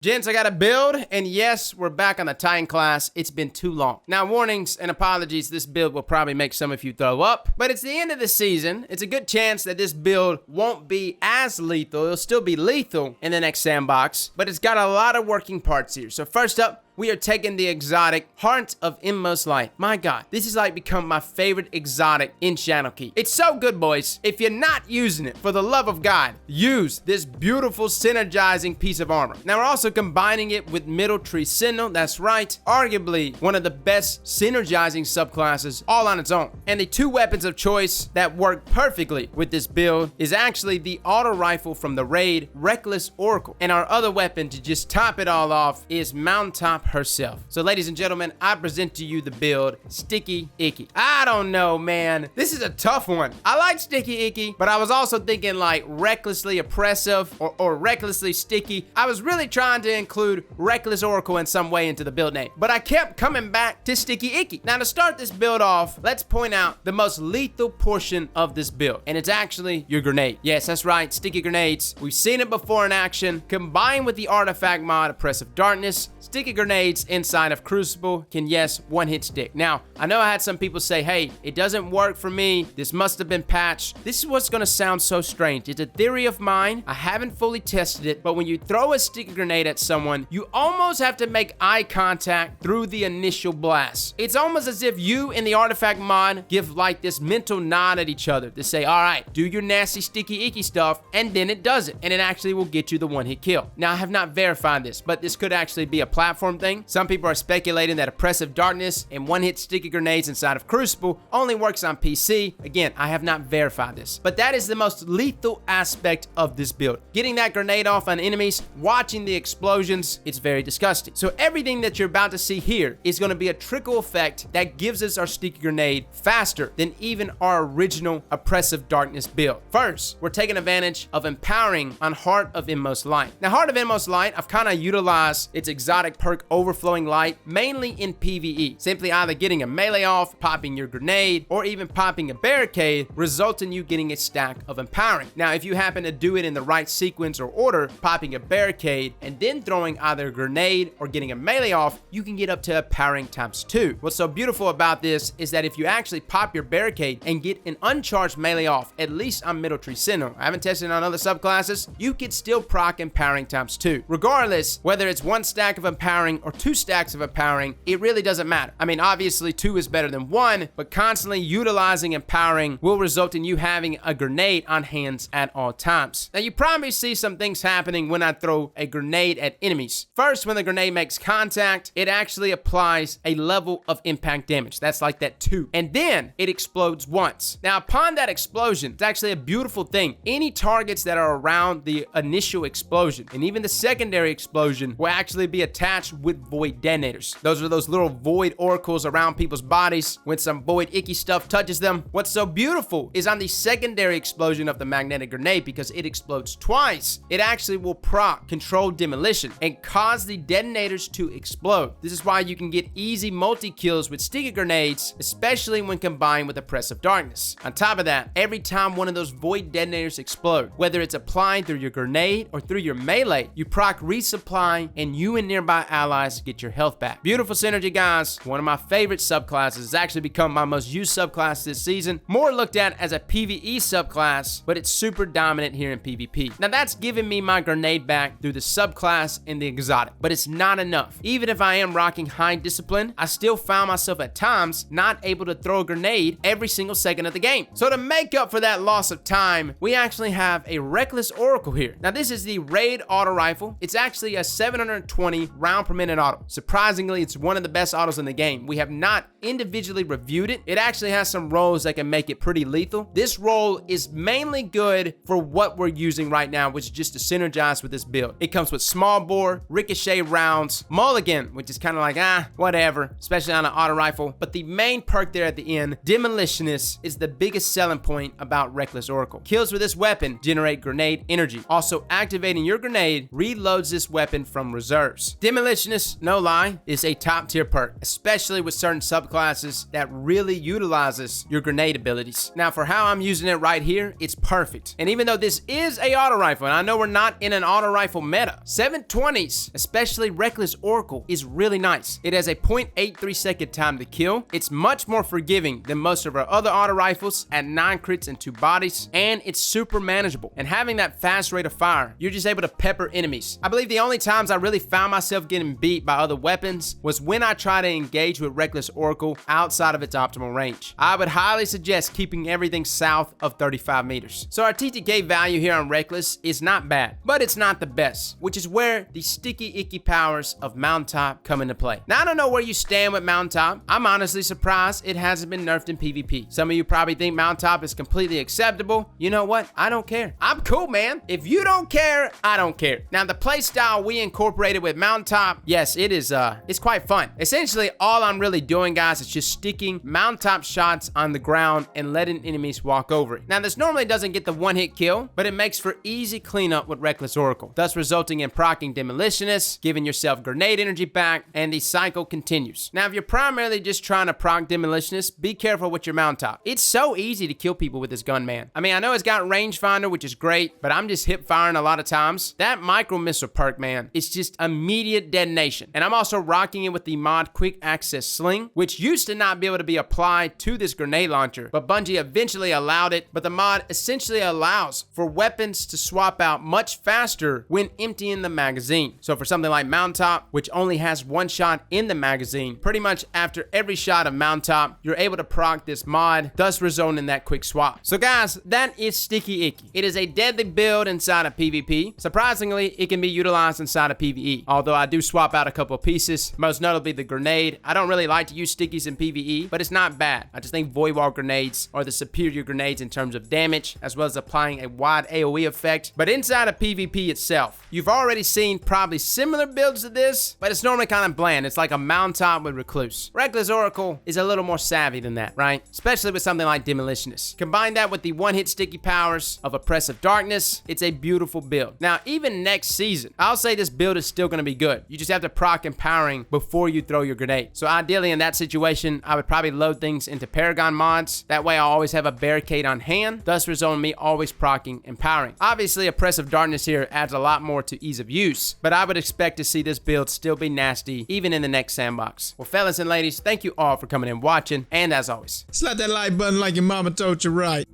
Gents, I got a build, and yes, we're back on the Titan class. It's been too long. Now, warnings and apologies, this build will probably make some of you throw up, but it's the end of the season. It's a good chance that this build won't be as lethal. It'll still be lethal in the next sandbox, but it's got a lot of working parts here. So first up, we are taking the exotic Heart of Inmost Light. My God, this is like become my favorite exotic in Shadowkeep. It's so good, boys. If you're not using it, for the love of God, use this beautiful synergizing piece of armor. Now, we're also combining it with Middle Tree Sentinel. That's right, arguably one of the best synergizing subclasses all on its own. And the two weapons of choice that work perfectly with this build is actually the auto rifle from the raid, Reckless Oracle. And our other weapon to just top it all off is MOUNTAINTOP herself. So ladies and gentlemen, I present to you the build Sticky Icky. I don't know, man. This is a tough one. I like Sticky Icky, but I was also thinking like recklessly oppressive or recklessly sticky. I was really trying to include Reckless Oracle in some way into the build name, but I kept coming back to Sticky Icky. Now, to start this build off, let's point out the most lethal portion of this build, and it's actually your grenade. Yes, that's right, sticky grenades. We've seen it before in action. Combined with the artifact mod Oppressive Darkness, sticky grenades inside of Crucible can, yes, one-hit stick. Now, I know I had some people say, hey, it doesn't work for me. This must have been patched. This is what's going to sound so strange. It's a theory of mine. I haven't fully tested it, but when you throw a sticky grenade at someone, you almost have to make eye contact through the initial blast. It's almost as if you and the artifact mod give like this mental nod at each other to say, all right, do your nasty sticky icky stuff, and then it does it, and it actually will get you the one-hit kill. Now, I have not verified this, but this could actually be a platform thing. Some people are speculating that Oppressive Darkness and one-hit sticky grenades inside of Crucible only works on PC. Again, I have not verified this, but that is the most lethal aspect of this build. Getting that grenade off on enemies, watching the explosions, it's very disgusting. So everything that you're about to see here is going to be a trickle effect that gives us our sticky grenade faster than even our original Oppressive Darkness build. First, we're taking advantage of empowering on Heart of Inmost Light. Now, Heart of Inmost Light, I've kind of utilized its exotic perk Overflowing Light mainly in PvE, simply either getting a melee off, popping your grenade, or even popping a barricade, resulting in you getting a stack of empowering. Now, if you happen to do it in the right sequence or order, popping a barricade and then throwing either a grenade or getting a melee off, you can get up to empowering ×2. What's so beautiful about this is that if you actually pop your barricade and get an uncharged melee off, at least on Middle Tree Sentinel, I haven't tested it on other subclasses, you could still proc empowering ×2. Regardless, whether it's one stack of empowering or two stacks of empowering, it really doesn't matter. I mean, obviously 2 is better than 1, but constantly utilizing empowering will result in you having a grenade on hands at all times. Now, you probably see some things happening when I throw a grenade at enemies. First, when the grenade makes contact, it actually applies a level of impact damage. That's like that 2. And then it explodes once. Now, upon that explosion, it's actually a beautiful thing. Any targets that are around the initial explosion and even the secondary explosion will actually be attached with void detonators. Those are those little void oracles around people's bodies when some void icky stuff touches them. What's so beautiful is on the secondary explosion of the magnetic grenade, because it explodes twice, it actually will proc controlled demolition and cause the detonators to explode. This is why you can get easy multi-kills with sticky grenades, especially when combined with Oppressive Darkness. On top of that, every time one of those void detonators explode, whether it's applied through your grenade or through your melee, you proc resupply and you and nearby allies get your health back. Beautiful synergy, guys. One of my favorite subclasses. Has actually become my most used subclass this season. More looked at as a PvE subclass, but it's super dominant here in PvP. Now, that's giving me my grenade back through the subclass and the exotic, but it's not enough. Even if I am rocking high discipline, I still found myself at times not able to throw a grenade every single second of the game. So to make up for that loss of time, we actually have a Reckless Oracle here. Now, this is the raid auto rifle. It's actually a 720 round per minute auto. Surprisingly, it's one of the best autos in the game. We have not individually reviewed it. It actually has some rolls that can make it pretty lethal. This roll is mainly good for what we're using right now, which is just to synergize with this build. It comes with small bore, ricochet rounds, mulligan, which is kind of like, whatever, especially on an auto rifle. But the main perk there at the end, Demolitionist, is the biggest selling point about Reckless Oracle. Kills with this weapon generate grenade energy. Also, activating your grenade reloads this weapon from reserves. Demolitionist Demolishness, no lie, is a top tier perk, especially with certain subclasses that really utilizes your grenade abilities. Now for how I'm using it right here, it's perfect. And even though this is a auto rifle, and I know we're not in an auto rifle meta, 720s, especially Reckless Oracle, is really nice. It has a 0.83 second time to kill. It's much more forgiving than most of our other auto rifles at 9 crits and 2 bodies, and it's super manageable. And having that fast rate of fire, you're just able to pepper enemies. I believe the only times I really found myself getting beat by other weapons was when I try to engage with Reckless Oracle outside of its optimal range. I would highly suggest keeping everything south of 35 meters. So our TTK value here on Reckless is not bad, but it's not the best, which is where the Sticky Icky powers of MOUNTAINTOP come into play. Now I don't know where you stand with MOUNTAINTOP. I'm honestly surprised it hasn't been nerfed in PvP. Some of you probably think MOUNTAINTOP is completely acceptable. You know what? I don't care. I'm cool, man. If you don't care, I don't care. Now the playstyle we incorporated with MOUNTAINTOP, yes, it's quite fun. Essentially, all I'm really doing, guys, is just sticking MOUNTAINTOP shots on the ground and letting enemies walk over it. Now this normally doesn't get the one-hit kill, but it makes for easy cleanup with Reckless Oracle, thus resulting in proccing Demolitionist, giving yourself grenade energy back, and the cycle continues. Now if you're primarily just trying to proc Demolitionist, be careful with your MOUNTAINTOP. It's so easy to kill people with this gun, man. I mean, I know it's got rangefinder, which is great, but I'm just hip firing a lot of times. That micro missile perk, man, it's just immediate detonation. And I'm also rocking it with the mod Quick Access Sling, which used to not be able to be applied to this grenade launcher, but Bungie eventually allowed it. But the mod essentially allows for weapons to swap out much faster when emptying the magazine. So for something like MOUNTAINTOP, which only has one shot in the magazine, pretty much after every shot of MOUNTAINTOP, you're able to proc this mod, thus resulting in that quick swap. So guys, that is Sticky Icky. It is a deadly build inside of PvP. Surprisingly, it can be utilized inside of PvE, although I do swap out a couple of pieces, most notably the grenade. I don't really like to use stickies in PvE, but it's not bad. I just think Void Wall grenades are the superior grenades in terms of damage, as well as applying a wide AoE effect. But inside of PvP itself, you've already seen probably similar builds to this, but it's normally kind of bland. It's like a MOUNTAINTOP with Recluse. Reckless Oracle is a little more savvy than that, right? Especially with something like Demolitionist. Combine that with the one-hit sticky powers of Oppressive Darkness, it's a beautiful build. Now, even next season, I'll say this build is still going to be good. You just have to proc empowering before you throw your grenade. So ideally in that situation, I would probably load things into Paragon mods. That way I always have a barricade on hand, thus resulting in me always procking empowering. Obviously, Oppressive Darkness here adds a lot more to ease of use, but I would expect to see this build still be nasty even in the next sandbox. Well, fellas and ladies, thank you all for coming and watching, and as always, slap that like button like your mama told you right.